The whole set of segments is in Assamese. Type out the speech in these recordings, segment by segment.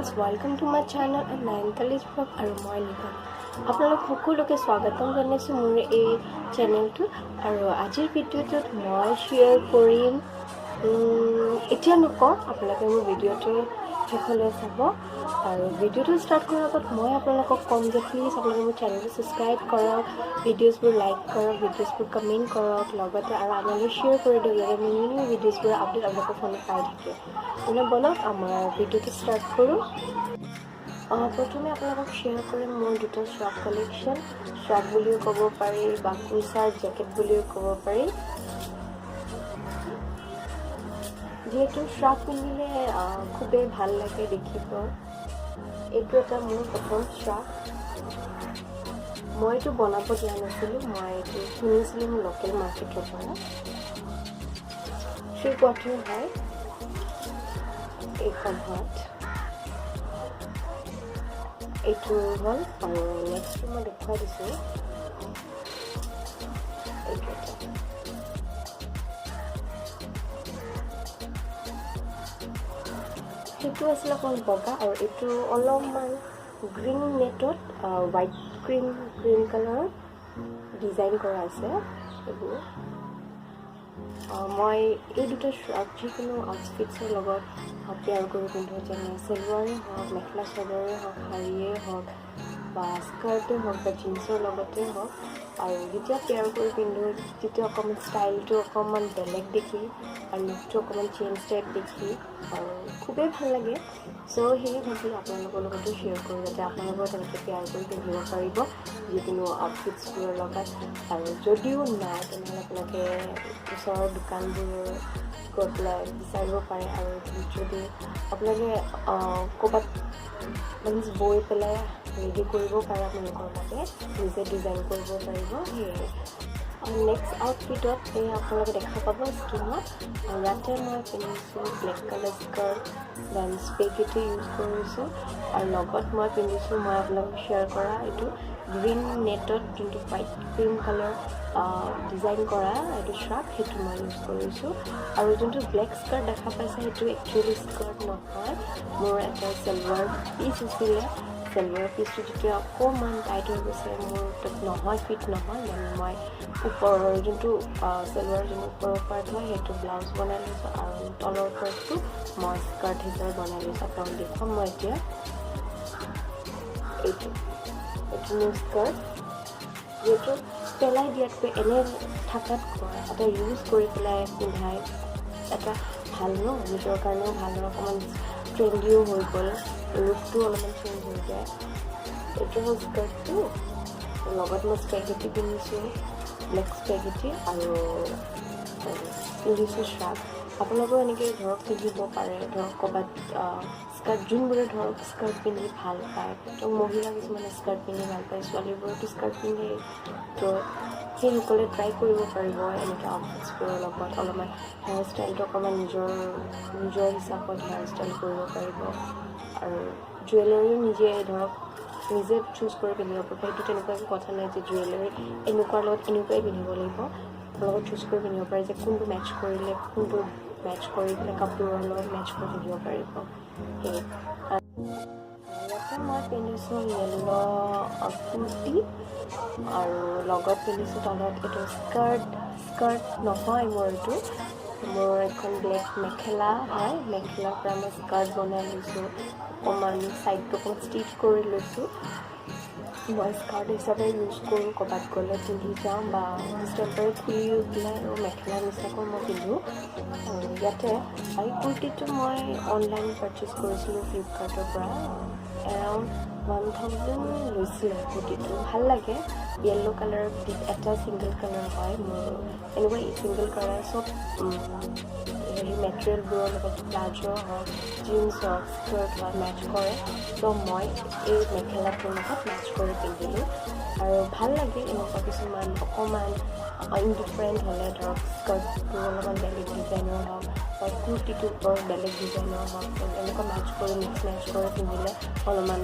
friends, welcome to my channel and nine college vlog আৰু মই লিখা আপোনালোক সকলোকে স্বাগতম জনাইছো মোৰ এই চেনেলটো আৰু আজিৰ ভিডিঅ'টোত মই শ্বেয়াৰ কৰিম এতিয়া নকওঁ আপোনালোকে মোৰ ভিডিঅ'টো শেষলৈ চাব আৰু ভিডিঅ'টো ষ্টাৰ্ট কৰাৰ আগত মই আপোনালোকক কম যে প্লিজ আপোনালোকে মোৰ চেনেলটো ছাবস্ক্ৰাইব কৰক ভিডিঅ'ছবোৰ লাইক কৰক ভিডিঅ'ছবোৰ কমেণ্ট কৰক লগতে আৰু আপোনালোকে শ্বেয়াৰ কৰি দিয়ক যাতে মোৰ নিউ ভিডিঅ'ছবোৰ আপডেট আপোনালোকৰ ফোনত পাই থাকে মানে বলক আমাৰ ভিডিঅ'টো ষ্টাৰ্ট কৰোঁ প্ৰথমে আপোনালোকক শ্বেয়াৰ কৰিম মোৰ দুটা শ্ৰাগ কালেকশ্যন শ্ৰাগ বুলিও ক'ব পাৰি বা কুৰ্চাৰ জেকেট বুলিও ক'ব পাৰি যিহেতু শ্ৰাগ পিন্ধিলে খুবেই ভাল লাগে দেখিব এইটো এটা মোৰ প্ৰথম শ্ৰাগ মই এইটো বনাব দিয়া নাছিলোঁ মই এইটো কিনিছিলোঁ মোৰ লোকেল মাৰ্কেটৰ পৰা সেই গুৱাহাটীৰ হয় এইখন হাত এইটো হ'ল আৰু নেক্সটটো মই দেখুৱাই দিছোঁ এইটো সেইটো আছিলে অকণ বগা আৰু এইটো অলপমান গ্ৰীণ নেটত হোৱাইট ক্ৰীম কালাৰৰ ডিজাইন কৰা আছে এইবোৰ মই এই দুটা শ্ৰাগ যিকোনো আউটফিটছৰ লগত পেয়াৰ কৰি পিন্ধো যেনে চেলৱাৰে হওক মেখেলা চাদৰে হওক শাৰীয়ে হওক বা স্কাৰ্টে হওক বা জিন্সৰ লগতে হওক আৰু যেতিয়া পেয়াৰ কৰি পিন্ধো তেতিয়া অকণমান ষ্টাইলটো অকণমান বেলেগ দেখি আৰু লুকটো অকণমান চেঞ্জ টাইপ দেখি আৰু খুবেই ভাল লাগে চ' সেই ভাবি আপোনালোকৰ লগতো শ্বেয়াৰ কৰোঁ যাতে আপোনালোকৰ তেনেকৈ পেয়াৰ কৰি পিন্ধিব পাৰিব যিকোনো আউটফিটছবোৰৰ লগত আৰু যদিও নাই তেনেহ'লে আপোনালোকে ওচৰৰ দোকানবোৰৰ গৈ পেলাই বিচাৰিব পাৰে আৰু যদি আপোনালোকে ক'ৰবাত মানে বৈ পেলাই ৰেডি কৰিব পাৰে আপোনালোকৰ বাবে নিজে ডিজাইন কৰিব পাৰিব সেয়ে নেক্সট আউটফিটত এই আপোনালোকে দেখা পাব স্কিনত ইয়াতে মই পিন্ধিছোঁ black colour skirt then spaghetti use কৰিছোঁ আৰু লগত মই পিন্ধিছোঁ মই আপোনালোকক শ্বেয়াৰ কৰা এইটো গ্ৰীণ নেটত যোনটো হোৱাইট ক্ৰীম কালাৰ ডিজাইন কৰা এইটো শ্ৰাগ সেইটো মই ইউজ কৰিছোঁ আৰু যোনটো ব্লেক স্কাৰ্ট দেখা পাইছে সেইটো একচুৱেলি স্কাৰ্ট নহয় মোৰ এটা চেলৱাৰ পিচ আছিলে চেলৱাৰ পিচটো যেতিয়া অকণমান টাইট হৈ গৈছে মোৰ তাত নহয় ফিট নহয় মানে মই ওপৰৰ যোনটো চেলৱাৰ যোনটো ওপৰৰ পাৰ্ট হয় সেইটো ব্লাউজ বনাই লৈছোঁ আৰু তলৰ পাৰ্টটো মই স্কাৰ্ট হিচাপে বনাই লৈছোঁ আপোনাক দেখুৱাম মই এতিয়া এইটো নিউ স্কাৰ্ট যিহেতু পেলাই দিয়াতকৈ এনে থকাতকৈ এটা ইউজ কৰি পেলাই পিন্ধাই এটা ভাল ন নিজৰ কাৰণেও ভাল হয় অকণমান ট্ৰেণ্ডিও হৈ গ'ল লুকটো অলপমান চেঞ্জ হৈ যায় এইটো হ'ল স্কাৰ্টটো লগত মই স্পেগেটি পিন্ধিছোঁ ব্লেক স্পেগেটি আৰু পিন্ধিছোঁ শ্ৰাগ আপোনালোকেও এনেকৈ ধৰক পিন্ধিব পাৰে ধৰক ক'ৰবাত স্কাৰ্ট যোনবোৰে ধৰক স্কাৰ্ট পিন্ধি ভাল পায় তো মহিলা কিছুমানে স্কাৰ্ট পিন্ধি ভাল পায় ছোৱালীবোৰেতো স্কাৰ্ট পিন্ধে তো সেইসকলে ট্ৰাই কৰিব পাৰিব এনেকৈ আউটফিটছবোৰৰ লগত অলপমান হেয়াৰ ষ্টাইলটো অকণমান নিজৰ হিচাপত হেয়াৰ ষ্টাইল কৰিব পাৰিব আৰু জুৱেলাৰীও নিজে চুজ কৰি পিন্ধিব পাৰিব সেইটো তেনেকুৱা একো কথা নাই যে জুৱেলাৰী এনেকুৱাৰ লগত এনেকুৱাই পিন্ধিব লাগিব লগত চুজ কৰি পিন্ধিব পাৰে যে কোনটো মেটচ কৰিলে কোনটো মেটচ কৰি পেলাই কাপোৰৰ লগত মেটচ কৰি পিন্ধিব পাৰিব সেই ইয়াতে মই পিন্ধিছোঁ য়েল্ল' কুৰ্তি আৰু লগত পিন্ধিছোঁ তলত এইটো স্কাৰ্ট নহয় মোৰ এইটো মোৰ এখন ব্লেক মেখেলা হয় মেখেলাৰ পৰা মই স্কাৰ্ট বনাই লৈছোঁ অকণমান ছাইডটো অকণমান ষ্টিচ কৰি লৈছোঁ মই স্কাৰ্ট হিচাপে ইউজ কৰোঁ ক'ৰবাত গ'লে পিন্ধি যাওঁ বা টেম্পৰেট খুলি পেলাই আৰু মেখেলা নিচিনাকৈ মই পিন্ধোঁ আৰু ইয়াতে এই কুৰ্তিটো মই অনলাইন পাৰ্চেছ কৰিছিলোঁ ফ্লিপকাৰ্টৰ পৰা এৰাউণ্ড 1000 লৈছিলে কুৰ্তিটো ভাল লাগে য়েল্ল' কালাৰ এটা ছিংগল কালাৰ হয় মোৰ এনেকুৱা ছিংগল কালাৰ চব হেৰি মেটেৰিয়েলবোৰৰ লগত প্লাজো হওক জিন্স হওক স্কাৰ্ট হওক মেটচ কৰে ত' মই এই মেখেলাটোৰ লগত মেটচ কৰি পিন্ধিলোঁ আৰু ভাল লাগে এনেকুৱা কিছুমান অকণমান ইনডিফাৰেণ্ট হ'লে ধৰক স্কাৰ্টটো অলপমান বেলেগ ডিজাইনৰ হওক বা কুৰ্তিটোৰ ওপৰত বেলেগ ডিজাইনৰ হওক এনেকুৱা মেটচ কৰি মেটচ কৰি পিন্ধিলে অলপমান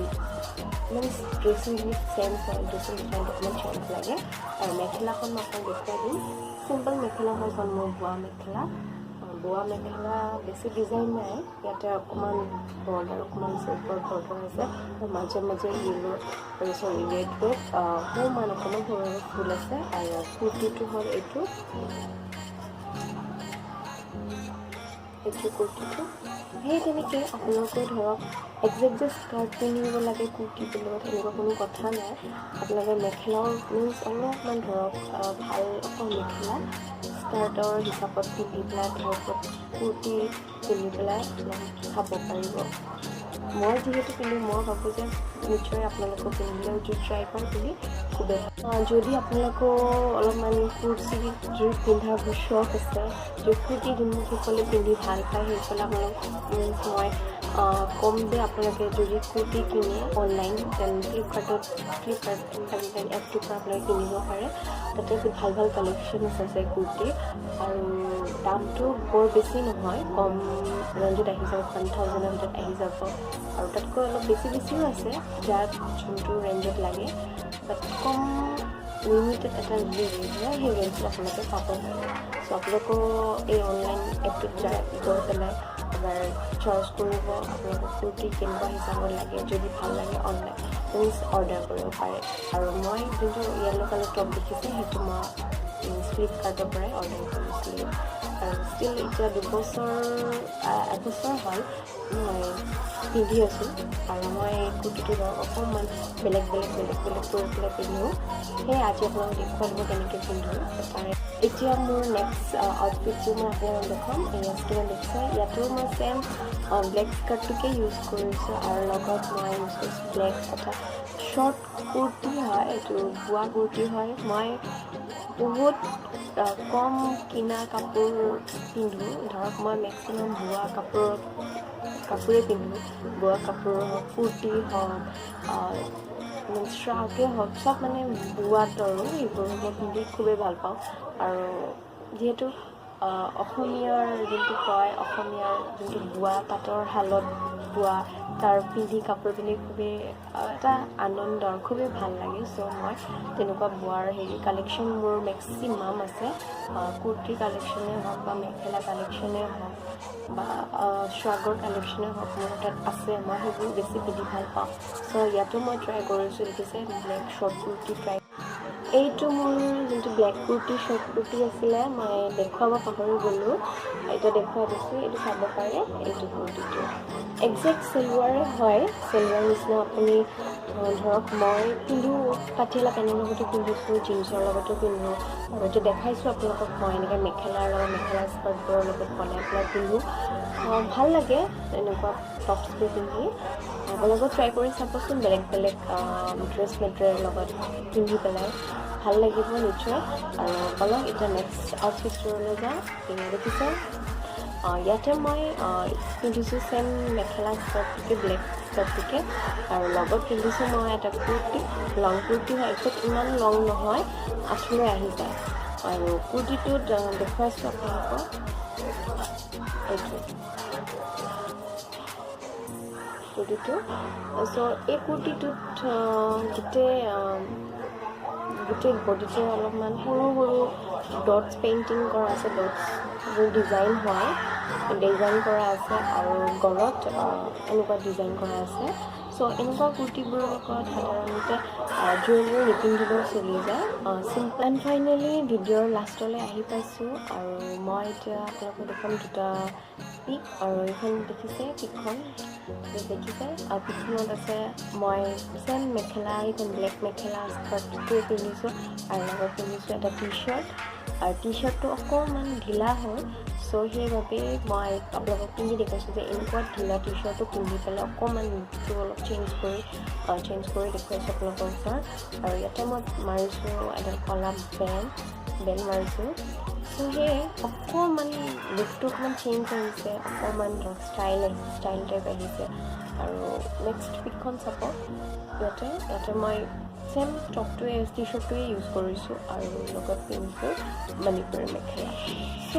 মানে ড্ৰেছিং চেঞ্জ হয় ড্ৰেছিং ডিজাইনটো অকণমান চেঞ্জ লাগে আৰু মেখেলাখন মই আপোনাক দেখুৱাই দিম চিম্পল মেখেলা হয় এখন মোৰ বোৱা মেখেলা বোৱা মেখেলা বেছি ডিজাইন নাই ইয়াতে অকণমান বৰ্ডাৰ অকণমান চিল্কৰ বৰ্ডাৰ আছে আৰু মাজে মাজে য়েলো আৰু চৰি ৰেড ৰেড অকণমান অকণমান সৰু সৰু ফুল আছে আৰু কুৰ্তিটো হ'ল এইটো কুৰ্তিটো সেই তেনেকৈ আপোনালোকে ধৰক একজেক্ট যে স্কাৰ্ট পিন্ধিব লাগে কুৰ্তি পিন্ধিব তেনেকুৱা কোনো কথা নাই আপোনালোকে মেখেলাও মিনছ অলপমান ধৰক ভাল অকল মেখেলা স্কাৰ্টৰ হিচাপত পিন্ধি পেলাই ধৰক কুৰ্তি পিন্ধি পেলাই চাব পাৰিব মই যিহেতু পিন্ধি মই ভাবোঁ যে নিশ্চয় আপোনালোকেও পিন্ধিলেও যদি ট্ৰাই কৰে বুলি খুবেই যদি আপোনালোকেও অলপমান কুৰ্তি যদি পিন্ধাৰ চখ আছে যদি কুৰ্তি যোনসকলে পিন্ধি ভাল পায় সেইসকলে আপোনালোক মই কম যে আপোনালোকে যদি কুৰ্তি কিনে অনলাইন দেন ফ্লিপকাৰ্ট এপটোৰ পৰা আপোনালোকে কিনিব পাৰে তাতে ভাল ভাল কালেকশ্যন আছে কুৰ্তি আৰু দামটো বৰ বেছি নহয় কম ৰেঞ্জত আহি যাব 1000ৰ ভিতৰত আহি যাব আৰু তাতকৈ অলপ বেছিও আছে যাৰ যোনটো ৰেঞ্জত লাগে বাট কম লিমিটেড এটা ৰেঞ্জ হয় সেই ৰেঞ্জত আপোনালোকে পাব পাৰে চ' আপোনালোকেও এই অনলাইন এপটোত গৈ পেলাই এবাৰ চইচ কৰিব আপোনালোকক কুৰ্তি কেনেকুৱা হিচাপত লাগে যদি ভাল লাগে অনলাইন মিনছ অৰ্ডাৰ কৰিব পাৰে আৰু মই যোনটো য়েল্ল' কালাৰ টপ দেখিছে সেইটো মই ফ্লিপকাৰ্টৰ পৰাই অৰ্ডাৰ কৰিছিলোঁ আৰু ষ্টিল এতিয়া এবছৰ হ'ল মই পিন্ধি আছোঁ আৰু মই কুৰ্তিটো ধৰক অকণমান বেলেগ কৰি পেলাই পিন্ধোঁ সেয়ে আজি আপোনালোকক দেখুৱাই দিব কেনেকৈ পিন্ধোঁ তাৰে এতিয়া মোৰ নেক্সট আউটফিটটো মই আপোনালোকক দেখাম এয়া স্কিনত দেখিছে ইয়াতো মই ছেম ব্লেক স্কাৰ্টটোকে ইউজ কৰিছোঁ আৰু লগত মই ইউজ কৰিছোঁ ব্লেক এটা শ্বৰ্ট কুৰ্তি হয় এইটো বোৱা কুৰ্তি হয় মই বহুত কম কিনা কাপোৰ পিন্ধোঁ ধৰক মই মেক্সিমাম বোৱা কাপোৰে পিন্ধোঁ বোৱা কাপোৰ হওক কুৰ্তি হওক শ্ৰাগে হওক চব মানে বোৱাত আৰু এইবোৰ মই পিন্ধি খুবেই ভাল পাওঁ আৰু যিহেতু অসমীয়াৰ যোনটো কয় অসমীয়াৰ যোনটো বোৱা পাটৰ শালত বোৱা তাৰ পিন্ধি কাপোৰ পিন্ধি খুবেই এটা আনন্দৰ খুবেই ভাল লাগে চ' মই তেনেকুৱা বোৱাৰ কালেকশ্যন মোৰ মেক্সিমাম আছে কুৰ্তি কালেকশ্যনেই হওক বা মেখেলা কালেকশ্যনেই হওক বা শ্ৰাগৰ কালেকশ্যনেই হওক মোৰ তাত আছে মই সেইবোৰ বেছি পিন্ধি ভাল পাওঁ চ' ইয়াতো মই ট্ৰাই কৰিছোঁ দেখিছে ব্লেক শ্বৰ্ট কুৰ্তি ট্ৰাই এইটো মোৰ যোনটো ব্লেক কুৰ্তি শ্বৰ্ট কুৰ্তি আছিলে মই দেখুৱাব পাহৰি গ'লোঁ এতিয়া দেখুৱাই দিছোঁ এইটো চাব পাৰে এইটো কুৰ্তিটো একজেক্ট চেলোৱাৰে হয় চেলোৱাৰ নিচিনা আপুনি ধৰক মই পিন্ধোঁ পাঠিয়ালা পেণ্টৰ লগতো পিন্ধিছোঁ জিন্সৰ লগতো পিন্ধোঁ আৰু এতিয়া দেখাইছোঁ আপোনালোকক মই এনেকৈ মেখেলাৰ লগত মেখেলা স্কাৰ্টবোৰৰ লগত বনাই পেলাই পিন্ধোঁ ভাল লাগে এনেকুৱা টপছবোৰ পিন্ধি আপোনালোকেও ট্ৰাই কৰি চাবচোন বেলেগ ড্ৰেছ মেটেৰিয়েলৰ লগত পিন্ধি পেলাই ভাল লাগিব নিশ্চয় আৰু অলপ এতিয়া নেক্সট আউটফিটটোলৈ যাওঁ দেখিছে ইয়াতে মই পিন্ধিছোঁ ছেম মেখেলা স্কাৰ্টটোকে ব্লেক স্কাৰ্টটোকে আৰু লগত পিন্ধিছোঁ মই এটা কুৰ্তি লং কুৰ্তি হয় একদম ইমান লং নহয় আঁঠুলৈ আহি যায় আৰু কুৰ্তিটোত দেখুৱাইছোঁ আপোনালোকক এইটো কুৰ্তিটো চ' এই কুৰ্তিটোত গোটেই বডিতে অলপমান সৰু ডটছ পেইণ্টিং কৰা আছে ডটছবোৰ ডিজাইন হয় ডিজাইন কৰা আছে আৰু গলত এনেকুৱা ডিজাইন কৰা আছে চ' এনেকুৱা কুৰ্তিবোৰৰ লগত সাধাৰণতে জুৱেলাৰী নিপিন্ধিলেও চলি যায় চিম্পল এণ্ড ফাইনেলি ভিডিঅ'ৰ লাষ্টলৈ আহি পাইছোঁ আৰু মই এতিয়া আপোনালোকক দেখুৱাম দুটা পিক আৰু এইখন দেখিছে পিকখন দেখিছে আৰু পিকখনত আছে মই ছেম মেখেলা এইখন ব্লেক মেখেলা স্কাৰ্টটোৱে পিন্ধিছোঁ আৰু লগত পিন্ধিছোঁ এটা টি শ্বাৰ্ট আৰু টি শ্বাৰ্টটো অকণমান ঢিলা হয় চ' সেইবাবে মই আপোনালোকক পিন্ধি দেখাইছোঁ যে এনেকুৱা ঢিলা টি শ্বাৰ্টটো পিন্ধি পেলাই অকণমান লুকটো অলপ চেঞ্জ কৰি দেখুৱাইছোঁ আপোনালোকৰ ওচৰত আৰু ইয়াতে মই মাৰিছোঁ এডাল কলা বেল মাৰিছোঁ চ' সেয়ে অকণমান লুকটো অকণমান চেঞ্জ আহিছে অকণমান ধৰক ষ্টাইল টাইপ আহিছে আৰু নেক্সট পিকখন চাব ইয়াতে মই ছেম টপটোৱে টি শ্বাৰ্টটোৱে ইউজ কৰিছোঁ আৰু লগত পিন্ধিছোঁ মণিপুৰী মেখেলা চ'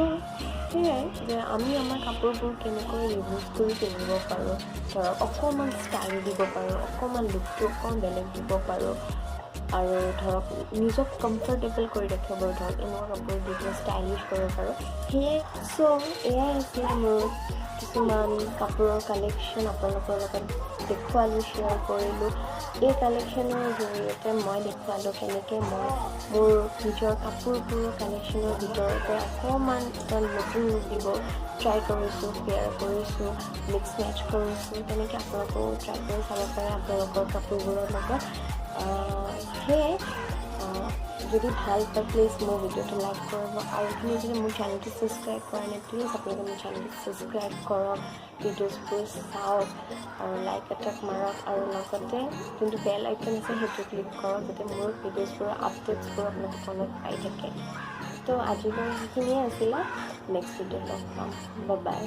সেয়াই যে আমি আমাৰ কাপোৰবোৰ কেনেকৈ ইউজ কৰি পিন্ধিব পাৰোঁ ধৰক অকণমান ষ্টাইল দিব পাৰোঁ অকণমান লুকটো অকণমান বেলেগ দিব পাৰোঁ আৰু ধৰক নিজক কমফৰ্টেবল কৰি ৰাখিব পাৰোঁ, ধৰক এনেকুৱা কাপোৰ দি কিনে ষ্টাইলিছ কৰিব পাৰোঁ। সেয়ে এয়াই আছিলে মোৰ কিছুমান কাপোৰৰ কালেকশ্যন আপোনালোকৰ লগত দেখুৱালোঁ, শ্বেয়াৰ কৰিলোঁ। এই কালেকশ্যনৰ জৰিয়তে মই দেখুৱালোঁ কেনেকৈ মই মোৰ নিজৰ কাপোৰবোৰৰ কালেকশ্যনৰ ভিতৰতে অকণমান এটা নতুন ৰূপ দিব ট্ৰাই কৰিছোঁ, শ্বেয়াৰ কৰিছোঁ, মিক্স মেচ কৰিছোঁ। তেনেকৈ আপোনালোকেও ট্ৰাই কৰি চাব পাৰে আপোনালোকৰ কাপোৰবোৰৰ লগত। সেয়ে যদি ভাল পায় প্লিজ মোৰ ভিডিঅ'টো লাইক কৰিব, আৰু আপুনি যদি মোৰ চেনেলটো ছাবস্ক্ৰাইব কৰা নাই প্লিজ আপোনালোকে মোৰ চেনেলটো ছাবস্ক্ৰাইব কৰক, ভিডিঅ'ছবোৰ চাওক আৰু লাইক এটাক মাৰক, আৰু লগতে যোনটো বেল আইকন আছে সেইটো ক্লিক কৰক যাতে মোৰ ভিডিঅ'ছবোৰৰ আপডেটছবোৰ আপোনালোকে ফোনত পাই থাকে। তো আজিলৈ সেইখিনিয়ে আছিলে, নেক্সট ভিডিঅ'ত লগ পাম, বাই বাই।